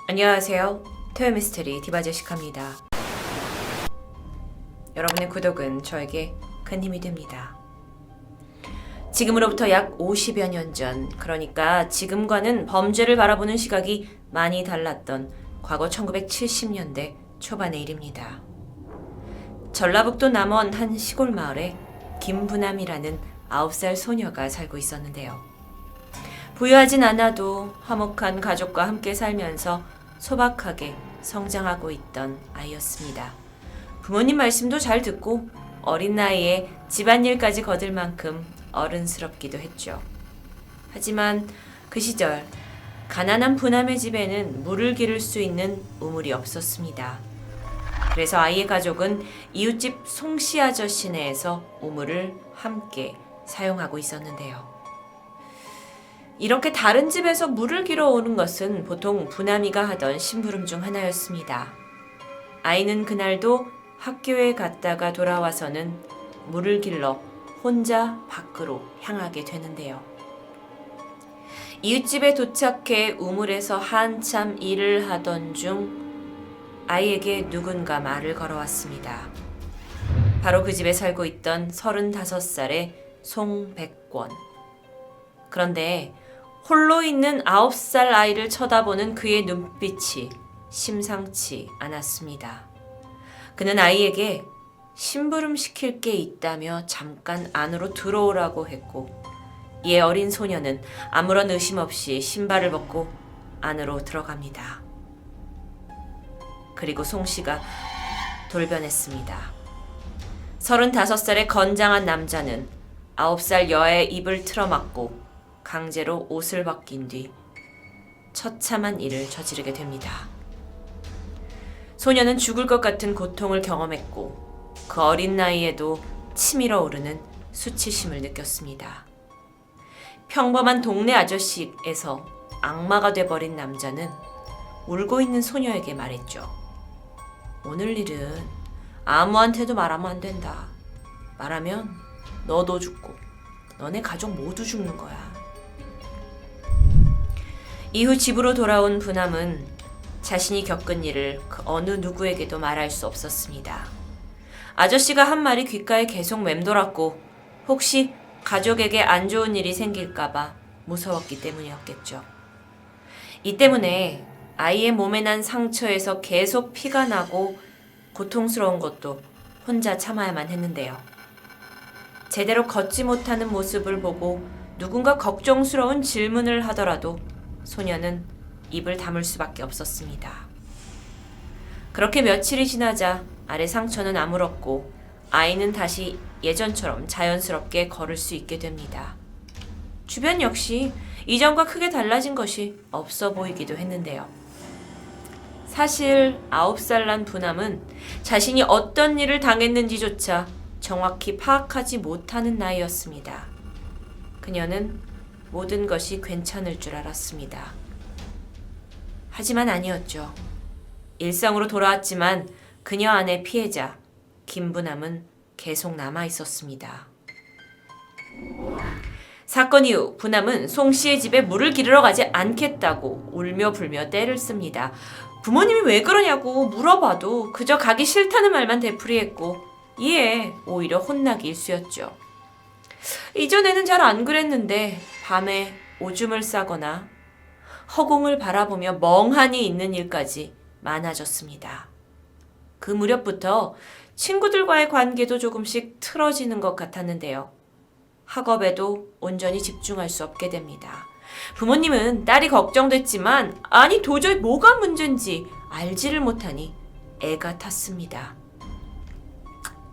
안녕하세요. 토요미스테리 디바제시카입니다. 여러분의 구독은 저에게 큰 힘이 됩니다. 지금으로부터 약 50여 년 전, 그러니까 지금과는 범죄를 바라보는 시각이 많이 달랐던 과거 1970년대 초반의 일입니다. 전라북도 남원 한 시골 마을에 김부남이라는 9살 소녀가 살고 있었는데요. 부유하진 않아도 화목한 가족과 함께 살면서 소박하게 성장하고 있던 아이였습니다. 부모님 말씀도 잘 듣고 어린 나이에 집안일까지 거들 만큼 어른스럽기도 했죠. 하지만 그 시절 가난한 부남의 집에는 물을 기를 수 있는 우물이 없었습니다. 그래서 아이의 가족은 이웃집 송씨 아저씨네에서 우물을 함께 사용하고 있었는데요. 이렇게 다른 집에서 물을 길어 오는 것은 보통 부남이가 하던 심부름 중 하나였습니다. 아이는 그날도 학교에 갔다가 돌아와서는 물을 길러 혼자 밖으로 향하게 되는데요. 이웃집에 도착해 우물에서 한참 일을 하던 중 아이에게 누군가 말을 걸어왔습니다. 바로 그 집에 살고 있던 35살의 송백권. 그런데 홀로 있는 9살 아이를 쳐다보는 그의 눈빛이 심상치 않았습니다. 그는 아이에게 심부름 시킬 게 있다며 잠깐 안으로 들어오라고 했고, 이에 어린 소녀는 아무런 의심 없이 신발을 벗고 안으로 들어갑니다. 그리고 송씨가 돌변했습니다. 35살의 건장한 남자는 9살 여아의 입을 틀어막고 강제로 옷을 벗긴 뒤 처참한 일을 저지르게 됩니다. 소녀는 죽을 것 같은 고통을 경험했고 그 어린 나이에도 치밀어 오르는 수치심을 느꼈습니다. 평범한 동네 아저씨에서 악마가 돼버린 남자는 울고 있는 소녀에게 말했죠. 오늘 일은 아무한테도 말하면 안 된다. 말하면 너도 죽고 너네 가족 모두 죽는 거야. 이후 집으로 돌아온 부남은 자신이 겪은 일을 그 어느 누구에게도 말할 수 없었습니다. 아저씨가 한 말이 귓가에 계속 맴돌았고 혹시 가족에게 안 좋은 일이 생길까봐 무서웠기 때문이었겠죠. 이 때문에 아이의 몸에 난 상처에서 계속 피가 나고 고통스러운 것도 혼자 참아야만 했는데요. 제대로 걷지 못하는 모습을 보고 누군가 걱정스러운 질문을 하더라도 소녀는 입을 다물 수밖에 없었습니다. 그렇게 며칠이 지나자 아래 상처는 아물었고 아이는 다시 예전처럼 자연스럽게 걸을 수 있게 됩니다. 주변 역시 이전과 크게 달라진 것이 없어 보이기도 했는데요. 사실 9살 난 부남은 자신이 어떤 일을 당했는지조차 정확히 파악하지 못하는 나이였습니다. 그녀는 모든 것이 괜찮을 줄 알았습니다. 하지만 아니었죠. 일상으로 돌아왔지만 그녀 안의 피해자 김부남은 계속 남아 있었습니다. 사건 이후 부남은 송씨의 집에 물을 기르러 가지 않겠다고 울며 불며 떼를 씁니다. 부모님이 왜 그러냐고 물어봐도 그저 가기 싫다는 말만 되풀이했고 이에 오히려 혼나기 일쑤였죠. 이전에는 잘 안 그랬는데 밤에 오줌을 싸거나 허공을 바라보며 멍하니 있는 일까지 많아졌습니다. 그 무렵부터 친구들과의 관계도 조금씩 틀어지는 것 같았는데요. 학업에도 온전히 집중할 수 없게 됩니다. 부모님은 딸이 걱정됐지만 아니 도저히 뭐가 문제인지 알지를 못하니 애가 탔습니다.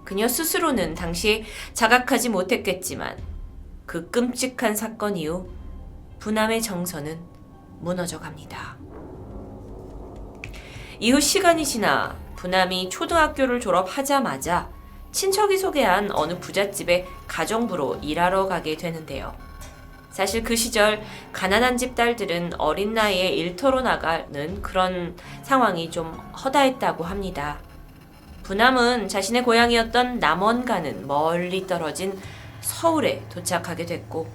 그녀 스스로는 당시 자각하지 못했겠지만 그 끔찍한 사건 이후 부남의 정서는 무너져 갑니다. 이후 시간이 지나 부남이 초등학교를 졸업하자마자 친척이 소개한 어느 부잣집에 가정부로 일하러 가게 되는데요. 사실 그 시절 가난한 집 딸들은 어린 나이에 일터로 나가는 그런 상황이 좀 허다했다고 합니다. 부남은 자신의 고향이었던 남원과는 멀리 떨어진 서울에 도착하게 됐고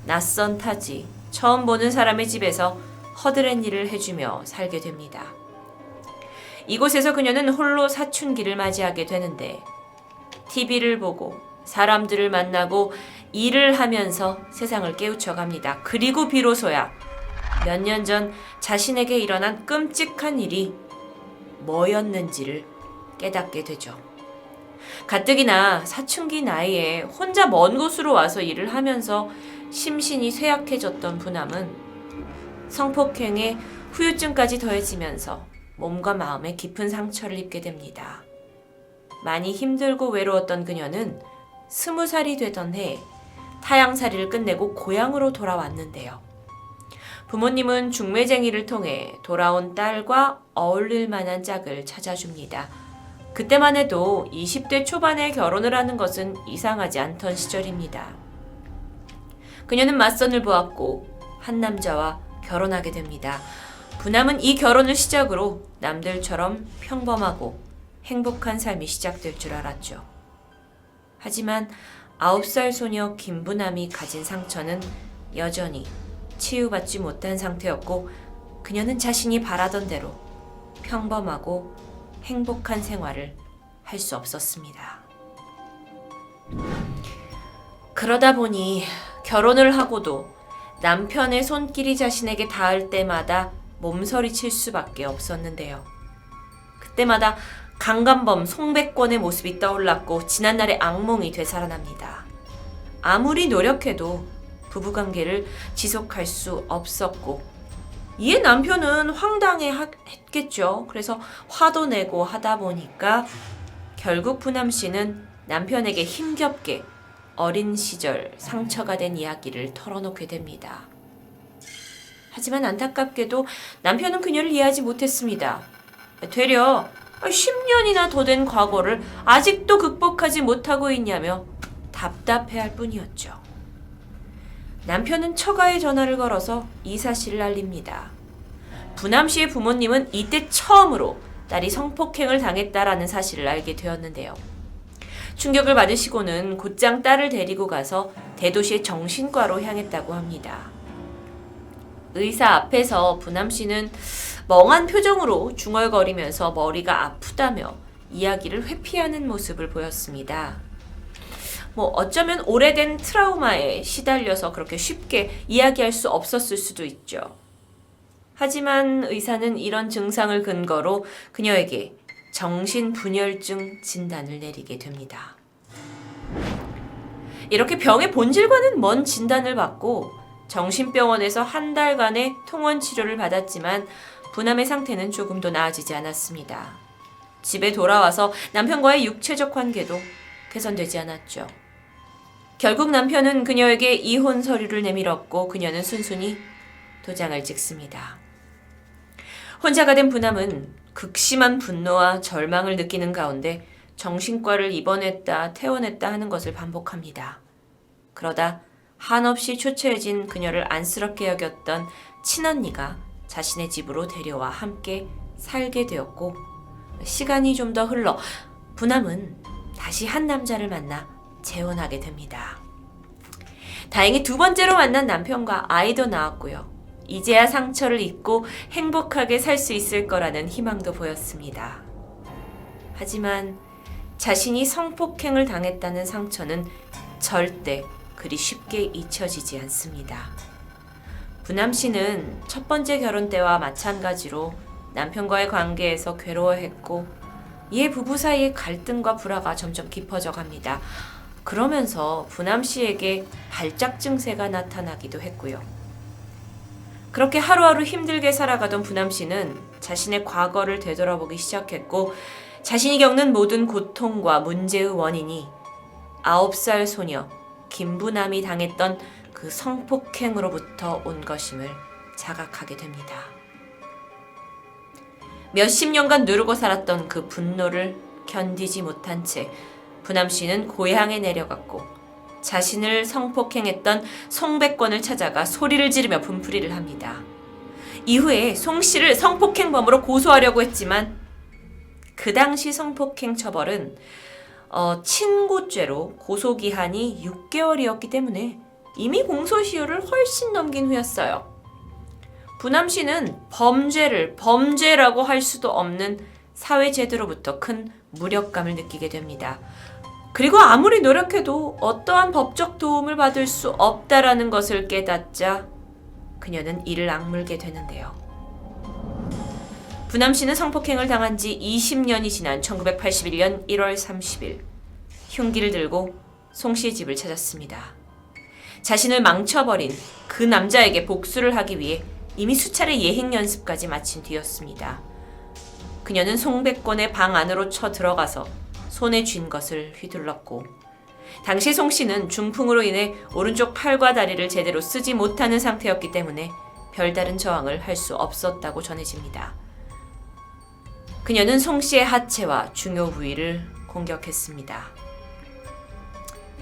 낯선 타지, 처음 보는 사람의 집에서 허드렛 일을 해주며 살게 됩니다. 이곳에서 그녀는 홀로 사춘기를 맞이하게 되는데 TV를 보고 사람들을 만나고 일을 하면서 세상을 깨우쳐갑니다. 그리고 비로소야 몇 년 전 자신에게 일어난 끔찍한 일이 뭐였는지를 깨닫게 되죠. 가뜩이나 사춘기 나이에 혼자 먼 곳으로 와서 일을 하면서 심신이 쇠약해졌던 부남은 성폭행에 후유증까지 더해지면서 몸과 마음에 깊은 상처를 입게 됩니다. 많이 힘들고 외로웠던 그녀는 20살이 되던 해 타향살이를 끝내고 고향으로 돌아왔는데요. 부모님은 중매쟁이를 통해 돌아온 딸과 어울릴 만한 짝을 찾아줍니다. 그때만 해도 20대 초반에 결혼을 하는 것은 이상하지 않던 시절입니다. 그녀는 맞선을 보았고 한 남자와 결혼하게 됩니다. 부남은 이 결혼을 시작으로 남들처럼 평범하고 행복한 삶이 시작될 줄 알았죠. 하지만 9살 소녀 김부남이 가진 상처는 여전히 치유받지 못한 상태였고 그녀는 자신이 바라던 대로 평범하고 행복한 생활을 할 수 없었습니다. 그러다 보니 결혼을 하고도 남편의 손길이 자신에게 닿을 때마다 몸서리칠 수밖에 없었는데요. 그때마다 강간범 송백권의 모습이 떠올랐고 지난날의 악몽이 되살아납니다. 아무리 노력해도 부부관계를 지속할 수 없었고 이에 남편은 황당해했겠죠. 그래서 화도 내고 하다 보니까 결국 부남 씨는 남편에게 힘겹게 어린 시절 상처가 된 이야기를 털어놓게 됩니다. 하지만 안타깝게도 남편은 그녀를 이해하지 못했습니다. 되려 10년이나 더 된 과거를 아직도 극복하지 못하고 있냐며 답답해할 뿐이었죠. 남편은 처가에 전화를 걸어서 이 사실을 알립니다. 부남 씨의 부모님은 이때 처음으로 딸이 성폭행을 당했다라는 사실을 알게 되었는데요. 충격을 받으시고는 곧장 딸을 데리고 가서 대도시의 정신과로 향했다고 합니다. 의사 앞에서 부남 씨는 멍한 표정으로 중얼거리면서 머리가 아프다며 이야기를 회피하는 모습을 보였습니다. 어쩌면 오래된 트라우마에 시달려서 그렇게 쉽게 이야기할 수 없었을 수도 있죠. 하지만 의사는 이런 증상을 근거로 그녀에게 정신분열증 진단을 내리게 됩니다. 이렇게 병의 본질과는 먼 진단을 받고 정신병원에서 한 달간의 통원 치료를 받았지만 부남의 상태는 조금도 나아지지 않았습니다. 집에 돌아와서 남편과의 육체적 관계도 개선되지 않았죠. 결국 남편은 그녀에게 이혼 서류를 내밀었고 그녀는 순순히 도장을 찍습니다. 혼자가 된 부남은 극심한 분노와 절망을 느끼는 가운데 정신과를 입원했다 퇴원했다 하는 것을 반복합니다. 그러다 한없이 초췌해진 그녀를 안쓰럽게 여겼던 친언니가 자신의 집으로 데려와 함께 살게 되었고 시간이 좀 더 흘러 부남은 다시 한 남자를 만나 재혼하게 됩니다. 다행히 두 번째로 만난 남편과 아이도 낳았고요. 이제야 상처를 잊고 행복하게 살 수 있을 거라는 희망도 보였습니다. 하지만 자신이 성폭행을 당했다는 상처는 절대 그리 쉽게 잊혀지지 않습니다. 부남 씨는 첫 번째 결혼 때와 마찬가지로 남편과의 관계에서 괴로워했고 이에 부부 사이의 갈등과 불화가 점점 깊어져 갑니다. 그러면서 부남 씨에게 발작 증세가 나타나기도 했고요. 그렇게 하루하루 힘들게 살아가던 부남 씨는 자신의 과거를 되돌아보기 시작했고 자신이 겪는 모든 고통과 문제의 원인이 9살 소녀 김부남이 당했던 그 성폭행으로부터 온 것임을 자각하게 됩니다. 몇십 년간 누르고 살았던 그 분노를 견디지 못한 채 부남 씨는 고향에 내려갔고 자신을 성폭행했던 송백권을 찾아가 소리를 지르며 분풀이를 합니다. 이후에 송 씨를 성폭행범으로 고소하려고 했지만 그 당시 성폭행 처벌은 친고죄로 고소기한이 6개월이었기 때문에 이미 공소시효를 훨씬 넘긴 후였어요. 부남 씨는 범죄를 범죄라고 할 수도 없는 사회제도로부터 큰 무력감을 느끼게 됩니다. 그리고 아무리 노력해도 어떠한 법적 도움을 받을 수 없다라는 것을 깨닫자 그녀는 이를 악물게 되는데요. 부남 씨는 성폭행을 당한 지 20년이 지난 1981년 1월 30일 흉기를 들고 송 씨의 집을 찾았습니다. 자신을 망쳐버린 그 남자에게 복수를 하기 위해 이미 수차례 예행 연습까지 마친 뒤였습니다. 그녀는 송백권의 방 안으로 쳐들어가서 손에 쥔 것을 휘둘렀고 당시 송 씨는 중풍으로 인해 오른쪽 팔과 다리를 제대로 쓰지 못하는 상태였기 때문에 별다른 저항을 할 수 없었다고 전해집니다. 그녀는 송 씨의 하체와 중요 부위를 공격했습니다.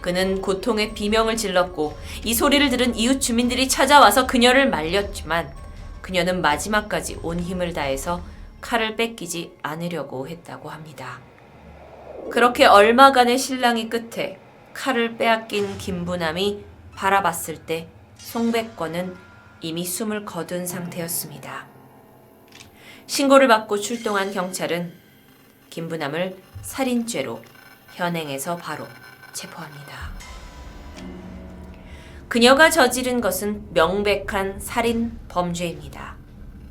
그는 고통의 비명을 질렀고 이 소리를 들은 이웃 주민들이 찾아와서 그녀를 말렸지만 그녀는 마지막까지 온 힘을 다해서 칼을 뺏기지 않으려고 했다고 합니다. 그렇게 얼마간의 실랑이 끝에 칼을 빼앗긴 김부남이 바라봤을 때 송백권은 이미 숨을 거둔 상태였습니다. 신고를 받고 출동한 경찰은 김부남을 살인죄로 현행에서 바로 체포합니다. 그녀가 저지른 것은 명백한 살인 범죄입니다.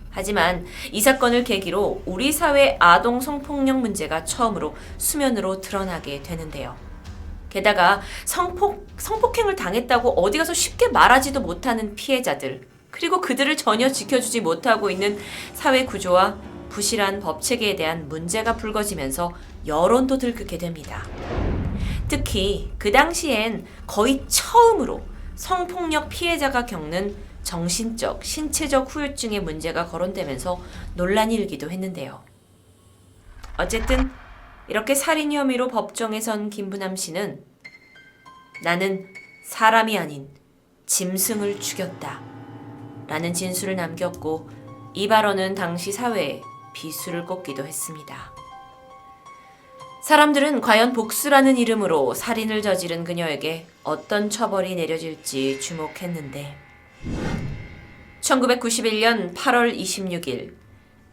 하지만 이 사건을 계기로 우리 사회 아동 성폭력 문제가 처음으로 수면으로 드러나게 되는데요. 게다가 성폭행을 당했다고 어디 가서 쉽게 말하지도 못하는 피해자들, 그리고 그들을 전혀 지켜주지 못하고 있는 사회 구조와 부실한 법 체계에 대한 문제가 불거지면서 여론도 들끓게 됩니다. 특히 그 당시엔 거의 처음으로 성폭력 피해자가 겪는 정신적, 신체적 후유증의 문제가 거론되면서 논란이 일기도 했는데요. 어쨌든 이렇게 살인 혐의로 법정에 선 김부남 씨는 나는 사람이 아닌 짐승을 죽였다 라는 진술을 남겼고 이 발언은 당시 사회에 비수를 꽂기도 했습니다. 사람들은 과연 복수라는 이름으로 살인을 저지른 그녀에게 어떤 처벌이 내려질지 주목했는데 1991년 8월 26일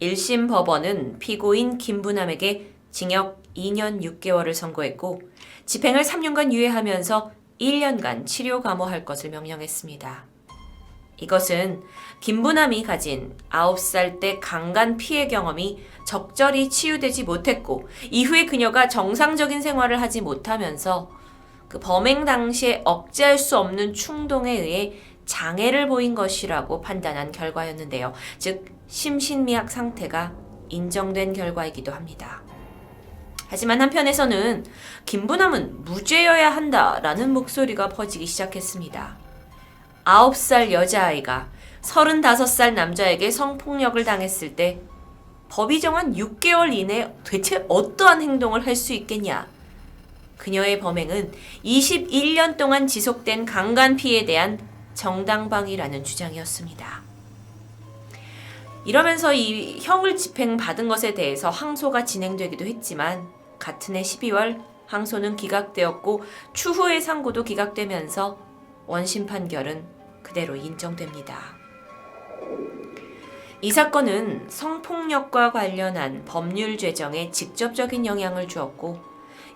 1심 법원은 피고인 김부남에게 징역 2년 6개월을 선고했고 집행을 3년간 유예하면서 1년간 치료 감호할 것을 명령했습니다. 이것은 김부남이 가진 9살 때 강간 피해 경험이 적절히 치유되지 못했고 이후에 그녀가 정상적인 생활을 하지 못하면서 그 범행 당시에 억제할 수 없는 충동에 의해 장애를 보인 것이라고 판단한 결과였는데요. 즉 심신미약 상태가 인정된 결과이기도 합니다. 하지만 한편에서는 김부남은 무죄여야 한다라는 목소리가 퍼지기 시작했습니다. 9살 여자아이가 35살 남자에게 성폭력을 당했을 때 법이 정한 6개월 이내 대체 어떠한 행동을 할 수 있겠냐? 그녀의 범행은 21년 동안 지속된 강간 피해에 대한 정당방위라는 주장이었습니다. 이러면서 이 형을 집행받은 것에 대해서 항소가 진행되기도 했지만 같은 해 12월 항소는 기각되었고 추후의 상고도 기각되면서 원심 판결은 그대로 인정됩니다. 이 사건은 성폭력과 관련한 법률 제정에 직접적인 영향을 주었고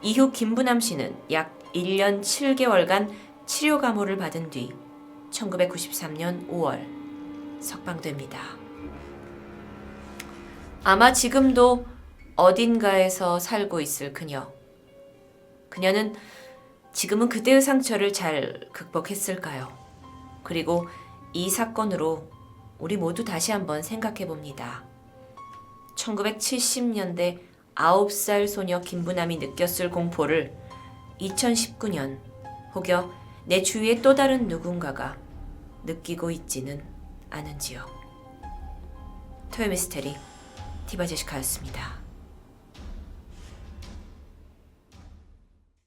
이후 김부남 씨는 약 1년 7개월간 치료 감호를 받은 뒤 1993년 5월 석방됩니다. 아마 지금도 어딘가에서 살고 있을 그녀. 그녀는 지금은 그때의 상처를 잘 극복했을까요? 그리고 이 사건으로 우리 모두 다시 한번 생각해 봅니다. 1970년대 9살 소녀 김부남이 느꼈을 공포를 2019년 혹여 내 주위의 또 다른 누군가가 느끼고 있지는 않은지요. 토요미스테리 디바제시카였습니다.